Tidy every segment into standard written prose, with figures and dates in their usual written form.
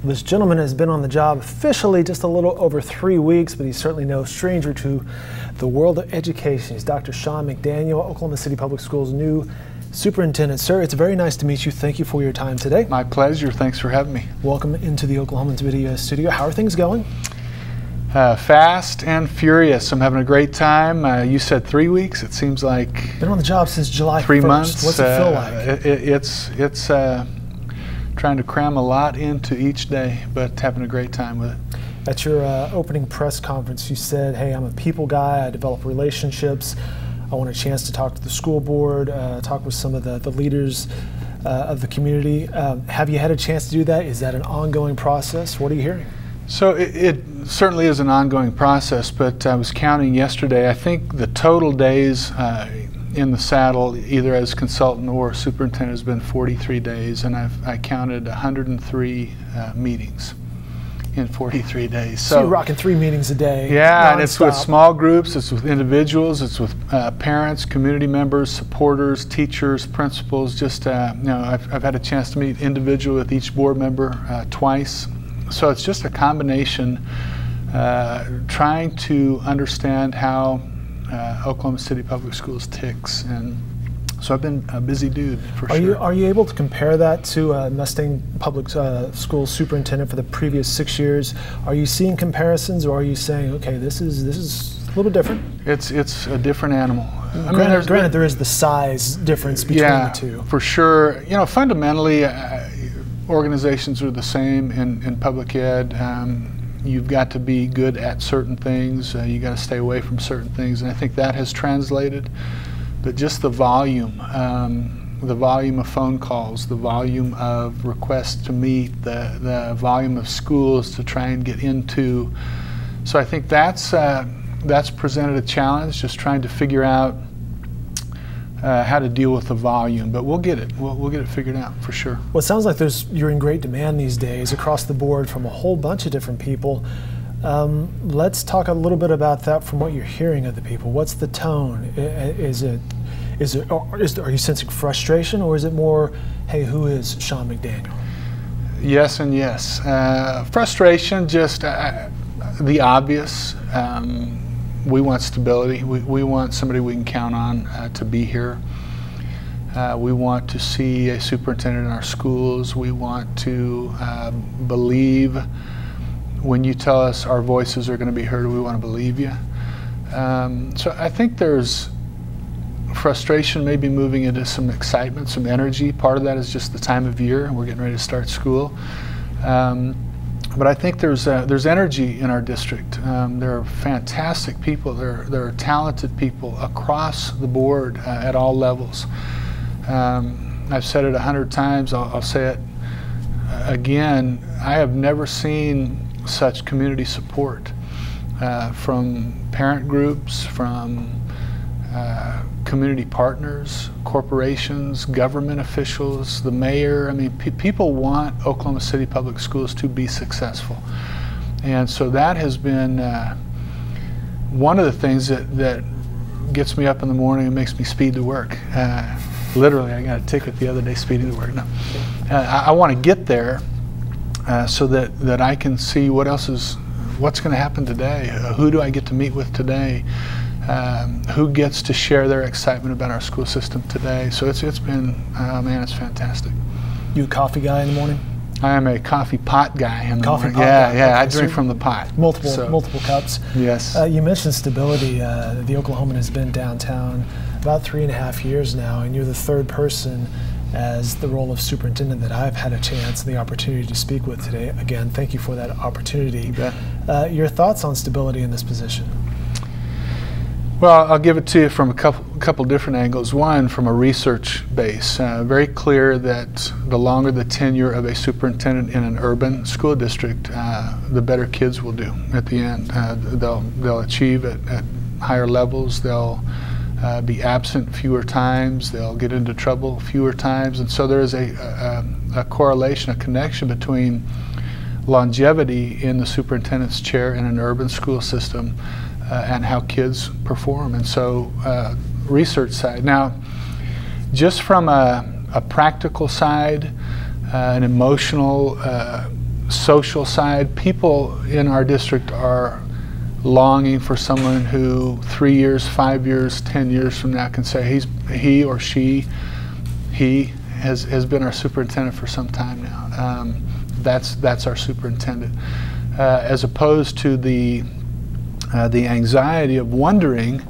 This gentleman has been on the job officially just a little over 3 weeks, but he's certainly no stranger to the world of education. He's Dr. Sean McDaniel, Oklahoma City Public Schools' new superintendent. Sir, it's very nice to meet you. Thank you for your time today. My pleasure. Thanks for having me. Welcome into the Oklahomans Video Studio. How are things going? Fast and furious. I'm having a great time. You said 3 weeks. It seems like been on the job since July 3 1st. months. What's it feel like? It's trying to cram a lot into each day, but having a great time with it. At your opening press conference, you said, hey, I'm a people guy. I develop relationships. I want a chance to talk to the school board, talk with some of the leaders of the community. Have you had a chance to do that? Is that an ongoing process? What are you hearing? So it certainly is an ongoing process, but I was counting yesterday. I think the total days in the saddle, either as consultant or superintendent, has been 43 days, and I counted 103 meetings in 43 days. So you're rocking 3 meetings a day. Yeah, and it's with small groups, it's with individuals, it's with parents, community members, supporters, teachers, principals. Just I've had a chance to meet individually with each board member twice. So it's just a combination, trying to understand how Oklahoma City Public Schools ticks, and so I've been a busy dude for sure. Are you able to compare that to Mustang Public Schools superintendent for the previous 6 years? Are you seeing comparisons, or are you saying, okay, this is a little bit different? It's a different animal. Granted, there is the size difference between the two. For sure. You know, fundamentally, organizations are the same in public ed. You've got to be good at certain things. You got to stay away from certain things, and I think that has translated. But just the volume of phone calls, the volume of requests to meet, the volume of schools to try and get into. So I think that's presented a challenge, just trying to figure out how to deal with the volume, but we'll get it. We'll get it figured out for sure. Well, it sounds like you're in great demand these days across the board from a whole bunch of different people. Let's talk a little bit about that from what you're hearing of the people. What's the tone? Are you sensing frustration, or is it more, hey, who is Sean McDaniel? Yes and yes. Frustration, just the obvious. We want stability. We want somebody we can count on to be here. We want to see a superintendent in our schools. We want to believe when you tell us our voices are going to be heard, we want to believe you. So I think there's frustration maybe moving into some excitement, some energy. Part of that is just the time of year. We're getting ready to start school. But I think there's energy in our district. There are fantastic people. There are talented people across the board at all levels. I've said it 100 times. I'll say it again. I have never seen such community support from parent groups, from community partners, corporations, government officials, the mayor. I mean, people want Oklahoma City Public Schools to be successful. And so that has been one of the things that gets me up in the morning and makes me speed to work. Literally, I got a ticket the other day speeding to work. No, I want to get there so that I can see what's going to happen today. Who do I get to meet with today? Who gets to share their excitement about our school system today? So it's been, man, it's fantastic. You a coffee guy in the morning? I am a coffee pot guy in the morning. Yeah, okay, I drink from the pot. Multiple cups. Yes. You mentioned stability. The Oklahoman has been downtown about 3.5 years now, and you're the third person as the role of superintendent that I've had a chance and the opportunity to speak with today. Again, thank you for that opportunity. You bet. Your thoughts on stability in this position? Well, I'll give it to you from a couple different angles. One, from a research base. Very clear that the longer the tenure of a superintendent in an urban school district, the better kids will do at the end. They'll achieve at higher levels. They'll be absent fewer times. They'll get into trouble fewer times. And so there is a correlation, a connection between longevity in the superintendent's chair in an urban school system and how kids perform. And so research side. Now, just from a practical side, an emotional, social side. People in our district are longing for someone who 3 years, 5 years, 10 years from now can say he or she has been our superintendent for some time now. That's our superintendent, as opposed to the anxiety of wondering,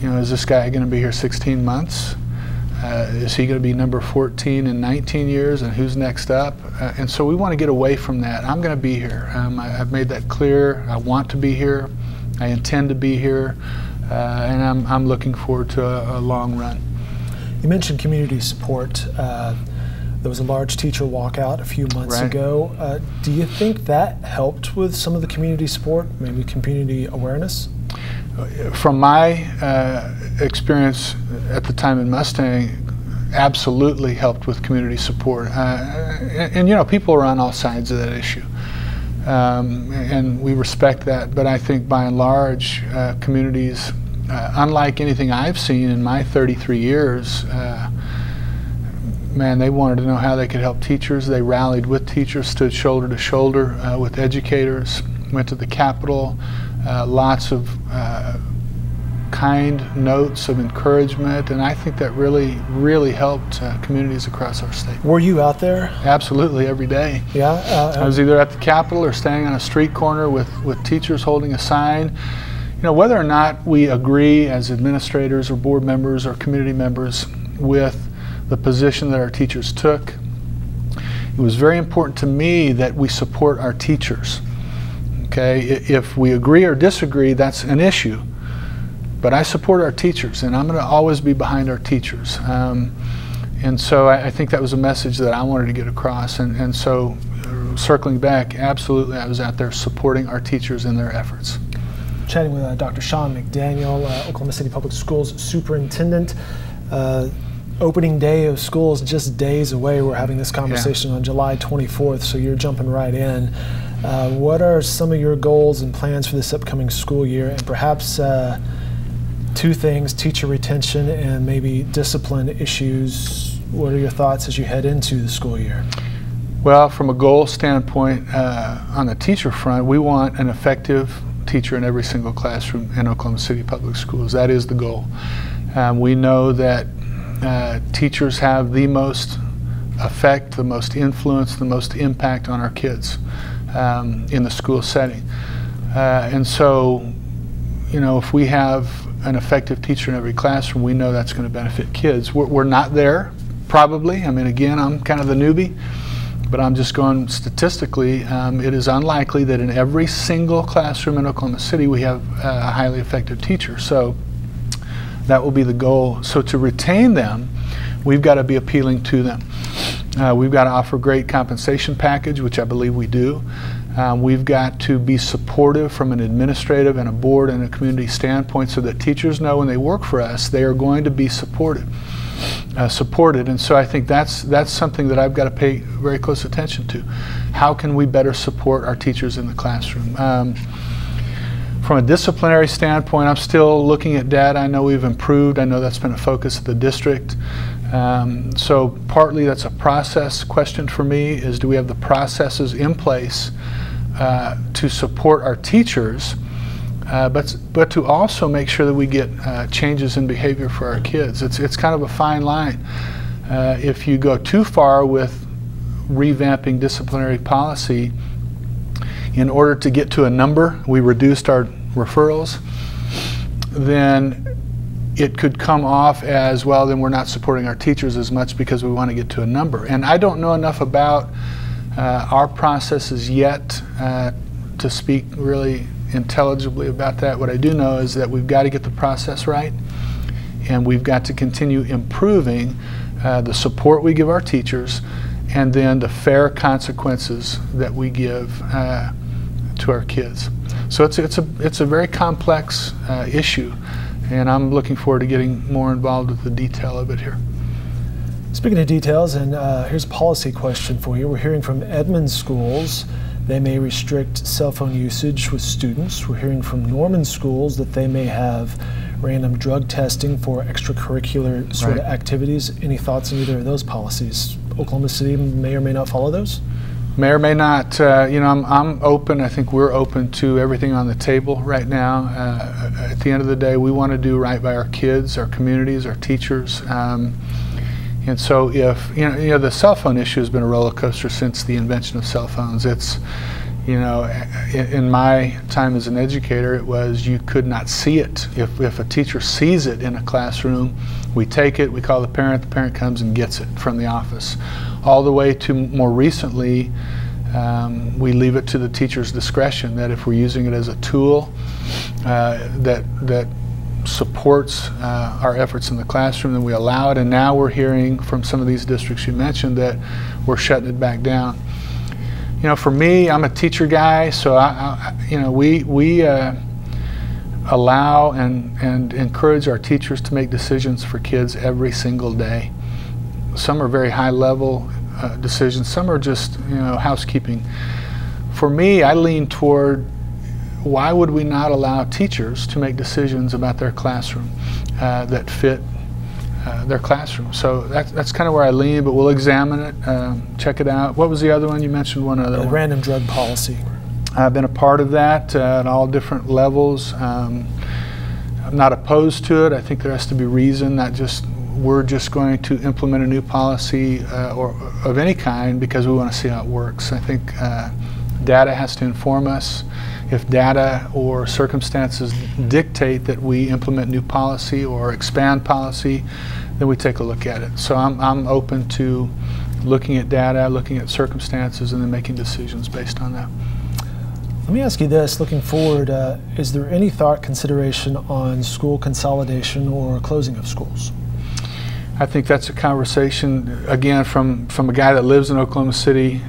is this guy going to be here 16 months? Is he going to be number 14 in 19 years, and who's next up? And so we want to get away from that. I'm going to be here. I've made that clear. I want to be here. I intend to be here, and I'm looking forward to a long run. You mentioned community support. There was a large teacher walkout a few months ago. Do you think that helped with some of the community support, maybe community awareness? From my experience at the time in Mustang, absolutely helped with community support. And people are on all sides of that issue. And we respect that, but I think by and large, communities, unlike anything I've seen in my 33 years, man, they wanted to know how they could help teachers. They rallied with teachers, stood shoulder to shoulder with educators, went to the Capitol, lots of kind notes of encouragement, and I think that really helped communities across our state. Were you out there? Absolutely, every day. Yeah. I was either at the Capitol or standing on a street corner with teachers holding a sign. Whether or not we agree as administrators or board members or community members with the position that our teachers took, it was very important to me that we support our teachers. Okay, if we agree or disagree, that's an issue. But I support our teachers, and I'm going to always be behind our teachers. And so I think that was a message that I wanted to get across. And so circling back, absolutely, I was out there supporting our teachers in their efforts. Chatting with Dr. Sean McDaniel, Oklahoma City Public Schools superintendent. Opening day of schools just days away. We're having this conversation on July 24th, so you're jumping right in. What are some of your goals and plans for this upcoming school year? And perhaps two things, teacher retention and maybe discipline issues. What are your thoughts as you head into the school year? Well, from a goal standpoint, on the teacher front, we want an effective teacher in every single classroom in Oklahoma City Public Schools. That is the goal. We know that teachers have the most effect, the most influence, the most impact on our kids in the school setting. And so, if we have an effective teacher in every classroom, we know that's going to benefit kids. We're not there, probably. I mean, again, I'm kind of the newbie, but I'm just going statistically, it is unlikely that in every single classroom in Oklahoma City we have a highly effective teacher. So that will be the goal. So to retain them, we've got to be appealing to them. We've got to offer a great compensation package, which I believe we do. We've got to be supportive from an administrative and a board and a community standpoint so that teachers know when they work for us, they are going to be supported. And so I think that's something that I've got to pay very close attention to. How can we better support our teachers in the classroom? From a disciplinary standpoint, I'm still looking at data. I know we've improved. I know that's been a focus of the district. So partly that's a process question for me, is do we have the processes in place to support our teachers, but to also make sure that we get changes in behavior for our kids. It's kind of a fine line. If you go too far with revamping disciplinary policy, in order to get to a number, we reduced our referrals, then it could come off as, well, then we're not supporting our teachers as much because we want to get to a number. And I don't know enough about our processes yet to speak really intelligibly about that. What I do know is that we've got to get the process right, and we've got to continue improving the support we give our teachers, and then the fair consequences that we give to our kids. So it's a very complex issue, and I'm looking forward to getting more involved with the detail of it here. Speaking of details, and here's a policy question for you. We're hearing from Edmond schools they may restrict cell phone usage with students. We're hearing from Norman schools that they may have random drug testing for extracurricular sort of activities. Any thoughts on either of those policies Oklahoma City may or may not follow those? May or may not. You know, I'm open. I think we're open to everything on the table right now. At the end of the day, we want to do right by our kids, our communities, our teachers. And so if, you know, the cell phone issue has been a roller coaster since the invention of cell phones. It's, you know, in my time as an educator, it was you could not see it. If a teacher sees it in a classroom, we take it, we call the parent comes and gets it from the office. All the way to more recently, we leave it to the teacher's discretion, that if we're using it as a tool that supports our efforts in the classroom, then we allow it. And now we're hearing from some of these districts you mentioned that we're shutting it back down. You know, for me, I'm a teacher guy, so you know, we allow and encourage our teachers to make decisions for kids every single day. Some are very high-level decisions. Some are just, you know, housekeeping. For me, I lean toward, why would we not allow teachers to make decisions about their classroom that fit their classroom? So that's kind of where I lean, but we'll examine it, check it out. What was the other one? You mentioned one other one. Random drug policy. I've been a part of that at all different levels. I'm not opposed to it. I think there has to be reason, not just we're just going to implement a new policy or of any kind because we want to see how it works. I think data has to inform us. If data or circumstances dictate that we implement new policy or expand policy, then we take a look at it. So I'm open to looking at data, looking at circumstances, and then making decisions based on that. Let me ask you this, looking forward, is there any thought, consideration on school consolidation or closing of schools? I think that's a conversation, again, from a guy that lives in Oklahoma City,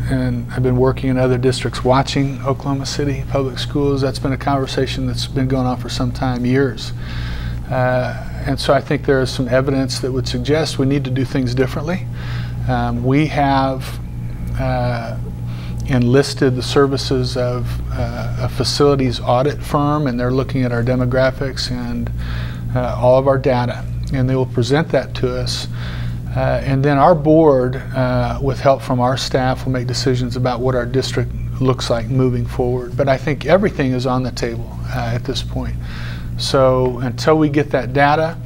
and I've been working in other districts watching Oklahoma City public schools. That's been a conversation that's been going on for some time, years. And so I think there is some evidence that would suggest we need to do things differently. We have enlisted the services of a facilities audit firm, and they're looking at our demographics and all of our data, and they will present that to us. And then our board, with help from our staff, will make decisions about what our district looks like moving forward. But I think everything is on the table at this point. So until we get that data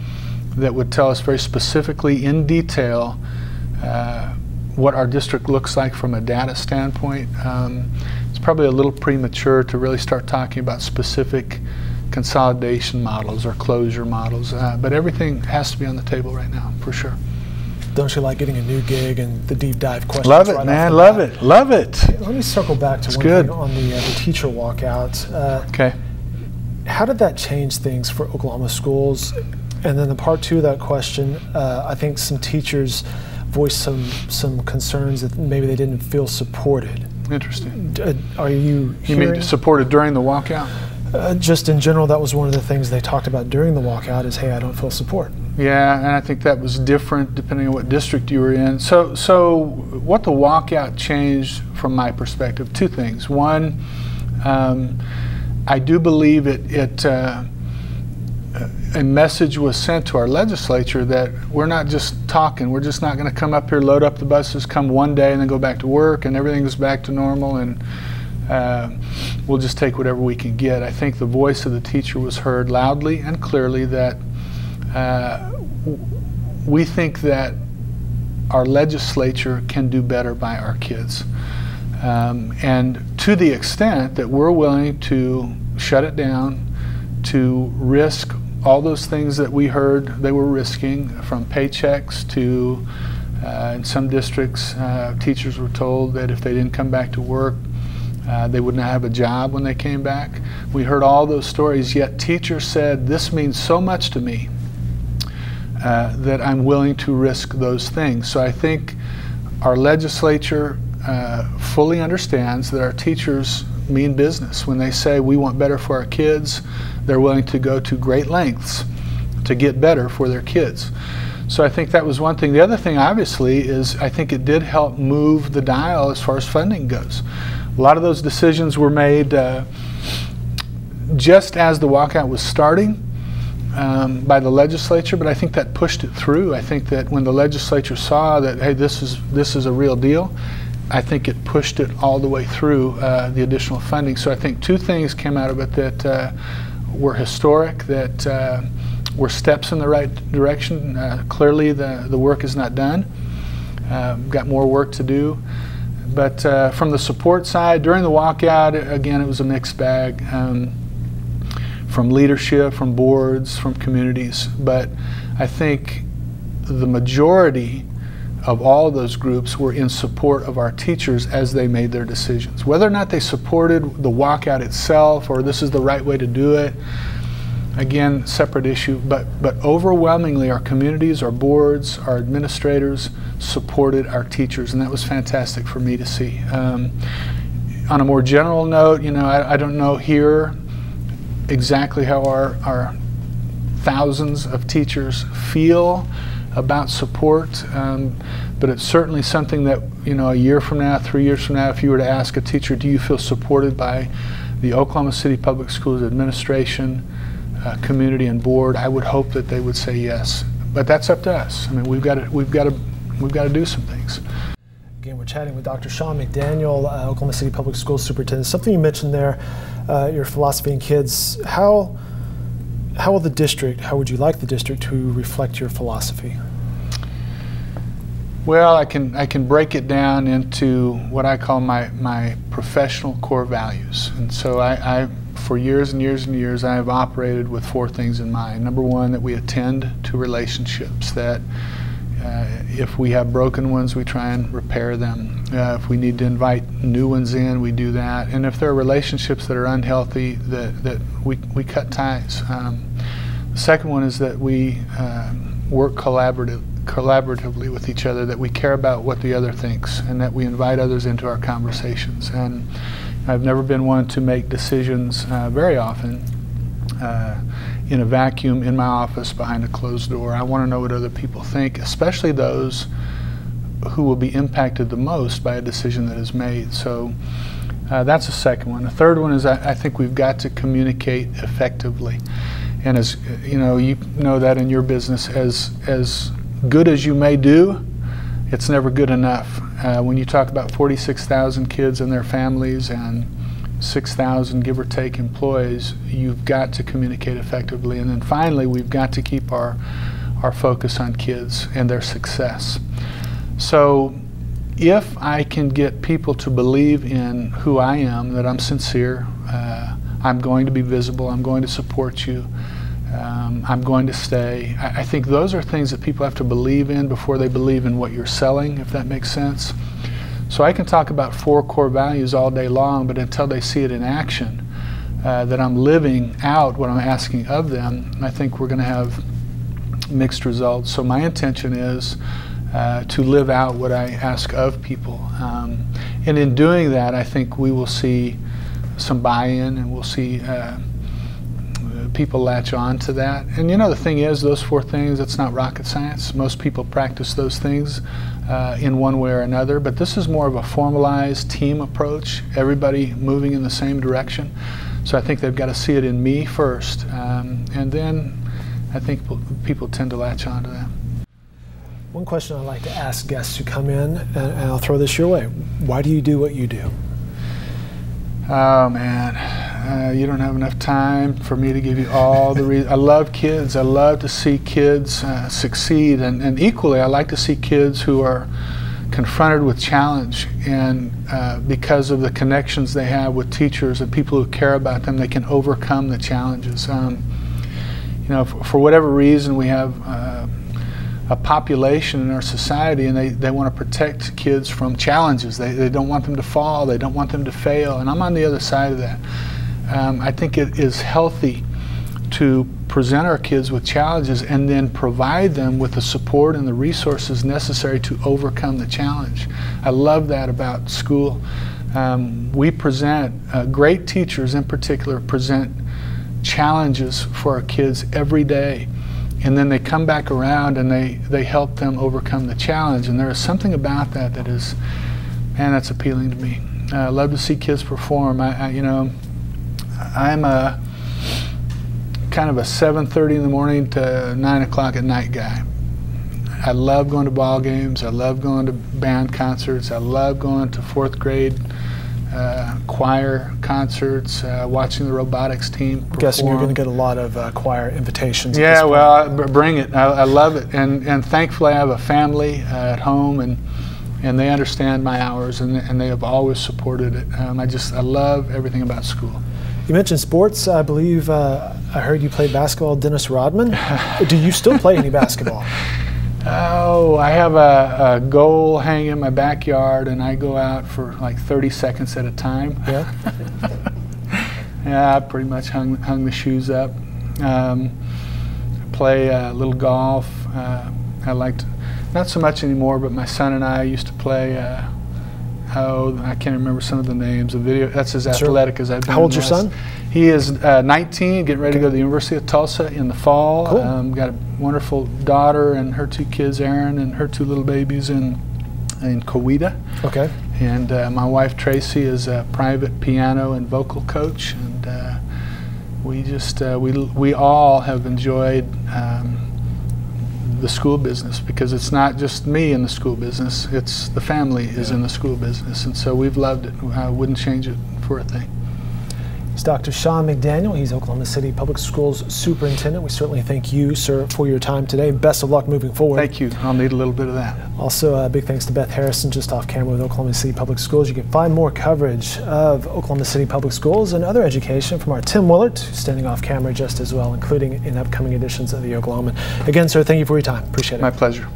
that would tell us very specifically in detail what our district looks like from a data standpoint, it's probably a little premature to really start talking about specific consolidation models or closure models. But everything has to be on the table right now, for sure. Don't you like getting a new gig and the deep dive questions? Love it, right man. Love it. Love it. Let me circle back to one thing on the teacher walkout. Okay. How did that change things for Oklahoma schools? And then the part two of that question, I think some teachers voiced some concerns that maybe they didn't feel supported. Interesting. Are you You mean supported during the walkout? Just in general, that was one of the things they talked about during the walkout is, hey, I don't feel support. Yeah, and I think that was different depending on what district you were in. So what the walkout changed from my perspective, two things. One, I do believe a message was sent to our legislature that we're not just talking, we're just not going to come up here, load up the buses, come one day and then go back to work and everything goes back to normal and we'll just take whatever we can get. I think the voice of the teacher was heard loudly and clearly that we think that our legislature can do better by our kids. And to the extent that we're willing to shut it down, to risk all those things that we heard they were risking, from paychecks to, in some districts, teachers were told that if they didn't come back to work, they would not have a job when they came back. We heard all those stories, yet teachers said, this means so much to me that I'm willing to risk those things. So I think our legislature fully understands that our teachers mean business. When they say we want better for our kids, they're willing to go to great lengths to get better for their kids. So I think that was one thing. The other thing, obviously, is I think it did help move the dial as far as funding goes. A lot of those decisions were made just as the walkout was starting. by the legislature, but I think that pushed it through. I think that when the legislature saw that, hey, this is a real deal, I think it pushed it all the way through the additional funding. So I think two things came out of it that were historic, that were steps in the right direction. Clearly the work is not done. Got more work to do. But from the support side, during the walkout, again, it was a mixed bag. From leadership, from boards, from communities. But I think the majority of all of those groups were in support of our teachers as they made their decisions. Whether or not they supported the walkout itself or this is the right way to do it, again, separate issue, but overwhelmingly our communities, our boards, our administrators supported our teachers, and that was fantastic for me to see. On a more general note, you know, I don't know here exactly how our thousands of teachers feel about support, but it's certainly something that, you know, a year from now, 3 years from now, if you were to ask a teacher, do you feel supported by the Oklahoma City Public Schools administration, community, and board, I would hope that they would say yes. But that's up to us. I mean, we've got to do some things. Again, we're chatting with Dr. Sean McDaniel, Oklahoma City Public Schools Superintendent. Something you mentioned there, your philosophy in kids. How will the district, how would you like the district to reflect your philosophy? Well, I can break it down into what I call my professional core values. And so I for years and years and years, I have operated with 4 things in mind. Number one, that we attend to relationships, that if we have broken ones, we try and repair them. If we need to invite new ones in, we do that. And if there are relationships that are unhealthy, that we cut ties. The second one is that we work collaboratively with each other, that we care about what the other thinks, and that we invite others into our conversations. And I've never been one to make decisions very often in a vacuum in my office behind a closed door. I want to know what other people think, especially those who will be impacted the most by a decision that is made. So that's the second one. The third one is I think we've got to communicate effectively. And as you know that in your business, as good as you may do, it's never good enough. When you talk about 46,000 kids and their families and 6,000 give or take employees, you've got to communicate effectively. And then finally, we've got to keep our focus on kids and their success. So if I can get people to believe in who I am, that I'm sincere, I'm going to be visible, I'm going to support you, I'm going to stay. I think those are things that people have to believe in before they believe in what you're selling, if that makes sense. So I can talk about 4 core values all day long, but until they see it in action, that I'm living out what I'm asking of them, I think we're going to have mixed results. So my intention is to live out what I ask of people. And in doing that, I think we will see some buy-in, and we'll see people latch on to that. And you know, the thing is, those 4 things, it's not rocket science. Most people practice those things in one way or another, but this is more of a formalized team approach, everybody moving in the same direction. So I think they've got to see it in me first, and then I think people tend to latch on to that. One question I like to ask guests who come in, and I'll throw this your way. Why do you do what you do? Oh man, you don't have enough time for me to give you all the reasons. I love kids. I love to see kids succeed, and equally I like to see kids who are confronted with challenge, and because of the connections they have with teachers and people who care about them, they can overcome the challenges. You know, for whatever reason, we have a population in our society, and they want to protect kids from challenges. They don't want them to fall, they don't want them to fail, and I'm on the other side of that. I think it is healthy to present our kids with challenges and then provide them with the support and the resources necessary to overcome the challenge. I love that about school. We present, great teachers in particular, present challenges for our kids every day. And then they come back around and they help them overcome the challenge. And there is something about that that is, man, that's appealing to me. I love to see kids perform. I'm a kind of a 7:30 in the morning to 9 o'clock at night guy. I love going to ball games. I love going to band concerts. I love going to 4th grade choir concerts, watching the robotics team perform. I'm guessing you're going to get a lot of choir invitations. Yeah, well, bring it. I love it. And thankfully I have a family at home, and they understand my hours, and they have always supported it. I love everything about school. You mentioned sports. I believe I heard you played basketball, Dennis Rodman. Do you still play any basketball? Oh, I have a goal hanging in my backyard, and I go out for like 30 seconds at a time. Yeah. Yeah, I pretty much hung the shoes up. Play a little golf. I liked, not so much anymore, but my son and I used to play. I can't remember some of the names. That's as athletic as I've been. How old's your son? He is 19, getting ready to go to the University of Tulsa in the fall. Cool. Got a wonderful daughter and her 2 kids, Erin, and her 2 little babies in Coweta. Okay. And my wife Tracy is a private piano and vocal coach, and we all have enjoyed the school business, because it's not just me in the school business, it's the family is in the school business, and so we've loved it. I wouldn't change it for a thing. It's Dr. Sean McDaniel. He's Oklahoma City Public Schools Superintendent. We certainly thank you, sir, for your time today. Best of luck moving forward. Thank you. I'll need a little bit of that. Also, big thanks to Beth Harrison, just off camera with Oklahoma City Public Schools. You can find more coverage of Oklahoma City Public Schools and other education from our Tim Willert, who's standing off camera just as well, including in upcoming editions of the Oklahoman. Again, sir, thank you for your time. Appreciate it. My pleasure.